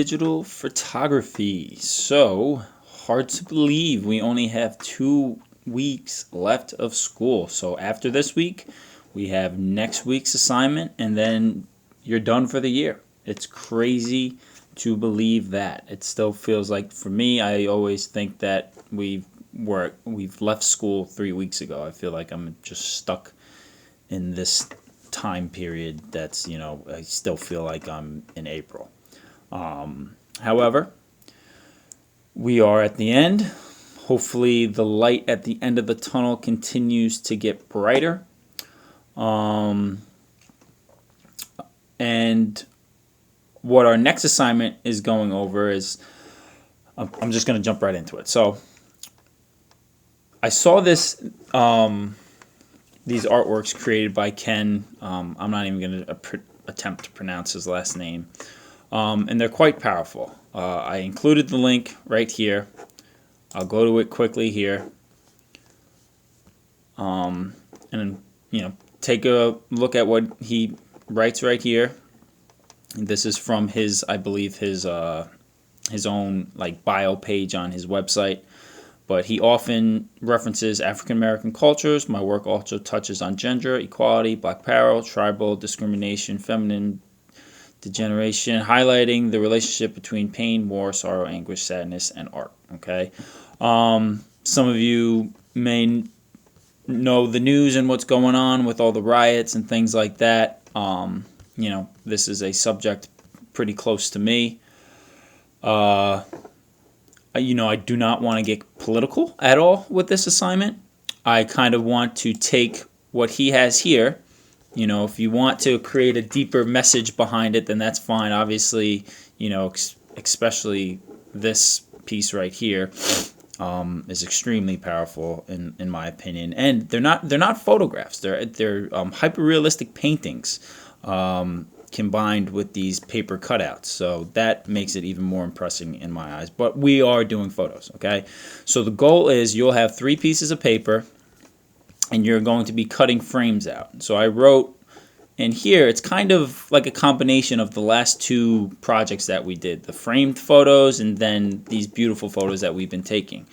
Digital photography. So hard to believe we only have 2 weeks left of school. So after this week, we have next week's assignment, and then you're done for the year. It's crazy to believe that. It still feels like, for me, I always think that we've left school 3 weeks ago. I feel like I'm just stuck in this time period that's, I still feel like I'm in April. However, we are at the end. Hopefully, the light at the end of the tunnel continues to get brighter. And what our next assignment is going over is, I'm just going to jump right into it. So, I saw these artworks created by Ken. I'm not even going to attempt to pronounce his last name. And they're quite powerful. I included the link right here. I'll go to it quickly here. And take a look at what he writes right here. This is from his, I believe, his own bio page on his website. But he often references African American cultures. My work also touches on gender, equality, black power, tribal discrimination, feminine degeneration, highlighting the relationship between pain, war, sorrow, anguish, sadness, and art. Okay, some of you may know the news and what's going on with all the riots and things like that. This is a subject pretty close to me. I do not want to get political at all with this assignment. I kind of want to take what he has here. If you want to create a deeper message behind it, then that's fine. Obviously, especially this piece right here is extremely powerful in my opinion. And they're not photographs. They're hyper realistic paintings combined with these paper cutouts. So that makes it even more impressive in my eyes. But we are doing photos, okay? So the goal is you'll have 3 pieces of paper, and you're going to be cutting frames out. So I wrote in here, it's kind of like a combination of the last 2 projects that we did, the framed photos and then these beautiful photos that we've been taking.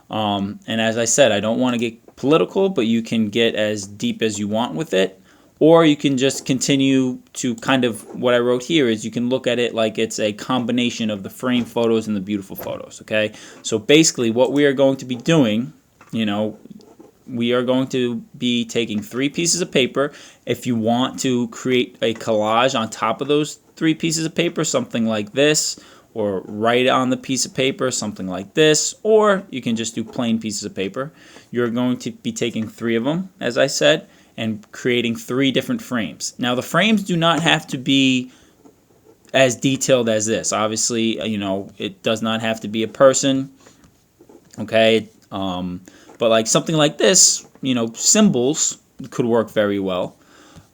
And as I said, I don't want to get political, but you can get as deep as you want with it. Or you can just continue to kind of, what I wrote here is you can look at it like it's a combination of the framed photos and the beautiful photos, okay? So basically what we are going to be doing, we are going to be taking 3 pieces of paper. If you want to create a collage on top of those 3 pieces of paper, something like this, or write on the piece of paper, something like this, or you can just do plain pieces of paper. You're going to be taking 3 of them, as I said, and creating 3 different frames. Now, the frames do not have to be as detailed as this. Obviously, it does not have to be a person, okay? But like something like this, symbols could work very well.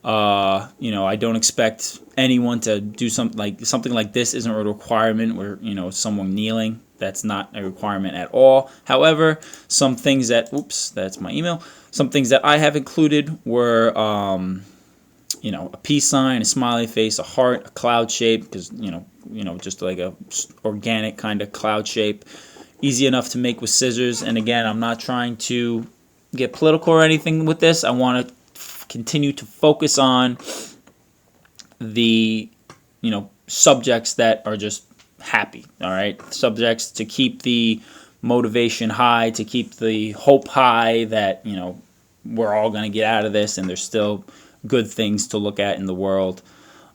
I don't expect anyone to do something like this. Isn't a requirement where someone kneeling. That's not a requirement at all. However, some things that that's my email. Some things that I have included were a peace sign, a smiley face, a heart, a cloud shape, because just like a organic kind of cloud shape. Easy enough to make with scissors. And again, I'm not trying to get political or anything with this. I want to continue to focus on the subjects that are just happy. All right, subjects to keep the motivation high, to keep the hope high that we're all going to get out of this, and there's still good things to look at in the world.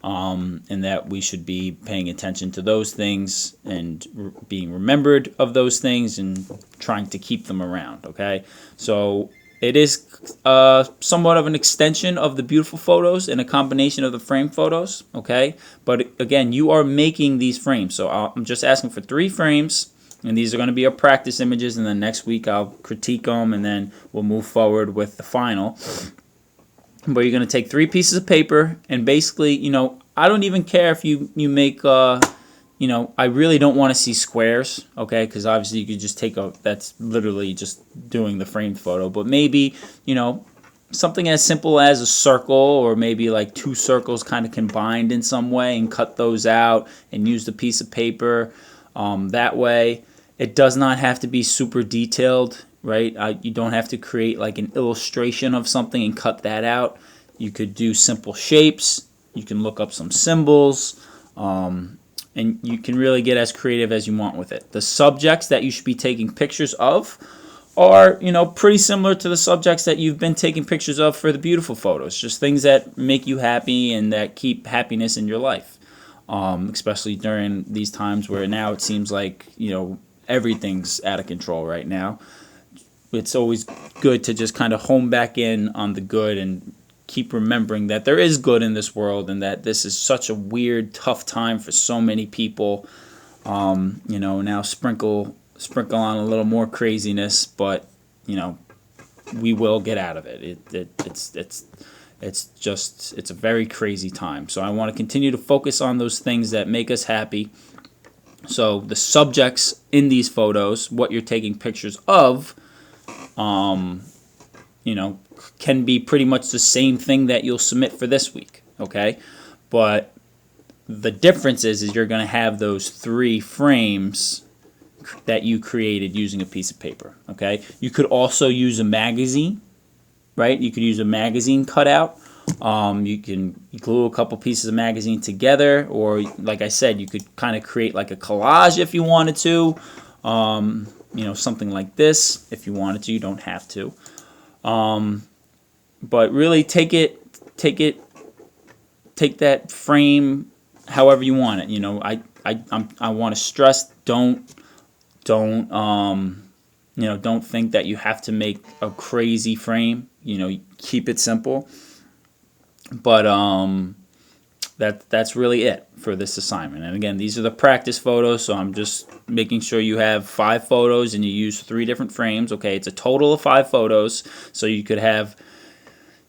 And that we should be paying attention to those things and being remembered of those things and trying to keep them around, okay? So it is somewhat of an extension of the beautiful photos and a combination of the frame photos, okay? But again, you are making these frames. So I'm just asking for 3 frames, and these are going to be our practice images, and then next week I'll critique them, and then we'll move forward with the final. But you're going to take 3 pieces of paper, and basically, I don't even care if you make, I really don't want to see squares, okay? Because obviously you could just that's literally just doing the framed photo. But maybe, something as simple as a circle, or maybe like two circles kind of combined in some way, and cut those out and use the piece of paper that way. It does not have to be super detailed, right? You don't have to create like an illustration of something and cut that out. You could do simple shapes. You can look up some symbols, and you can really get as creative as you want with it. The subjects that you should be taking pictures of are, pretty similar to the subjects that you've been taking pictures of for the beautiful photos. Just things that make you happy and that keep happiness in your life, especially during these times where now it seems like, everything's out of control right now. It's always good to just kind of hone back in on the good and keep remembering that there is good in this world, and that this is such a weird, tough time for so many people. Now sprinkle on a little more craziness, but we will get out of it. It's a very crazy time. So I want to continue to focus on those things that make us happy. So the subjects in these photos, what you're taking pictures of, can be pretty much the same thing that you'll submit for this week, okay? But the difference is you're going to have those 3 frames that you created using a piece of paper, okay? You could also use a magazine, right? You could use a magazine cutout. You can glue a couple pieces of magazine together, or like I said, you could kind of create like a collage if you wanted to. Something like this if you wanted to. You don't have to. But really take that frame however you want it. I want to stress, don't think that you have to make a crazy frame. Keep it simple. But that's really it for this assignment. And again, these are the practice photos, so I'm just making sure you have 5 photos and you use 3 different frames. Okay, it's a total of 5 photos, so you could have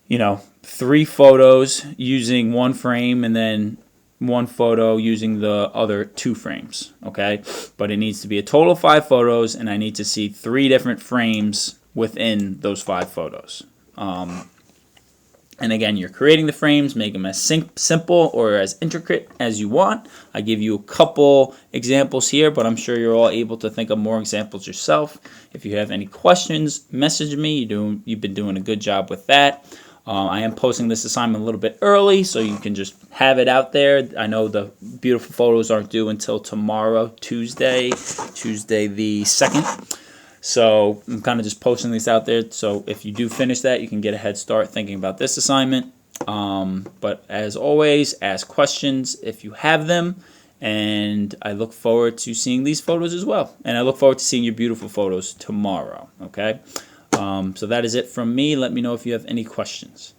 3 photos using 1 frame and then 1 photo using the other 2 frames. Okay, but it needs to be a total of 5 photos, and I need to see 3 different frames within those 5 photos. And again, you're creating the frames, make them as simple or as intricate as you want. I give you a couple examples here, but I'm sure you're all able to think of more examples yourself. If you have any questions, message me. You've been doing a good job with that. I am posting this assignment a little bit early, so you can just have it out there. I know the beautiful photos aren't due until tomorrow, Tuesday the 2nd. So I'm kind of just posting these out there. So if you do finish that, you can get a head start thinking about this assignment. But as always, ask questions if you have them. And I look forward to seeing these photos as well. And I look forward to seeing your beautiful photos tomorrow. Okay? So that is it from me. Let me know if you have any questions.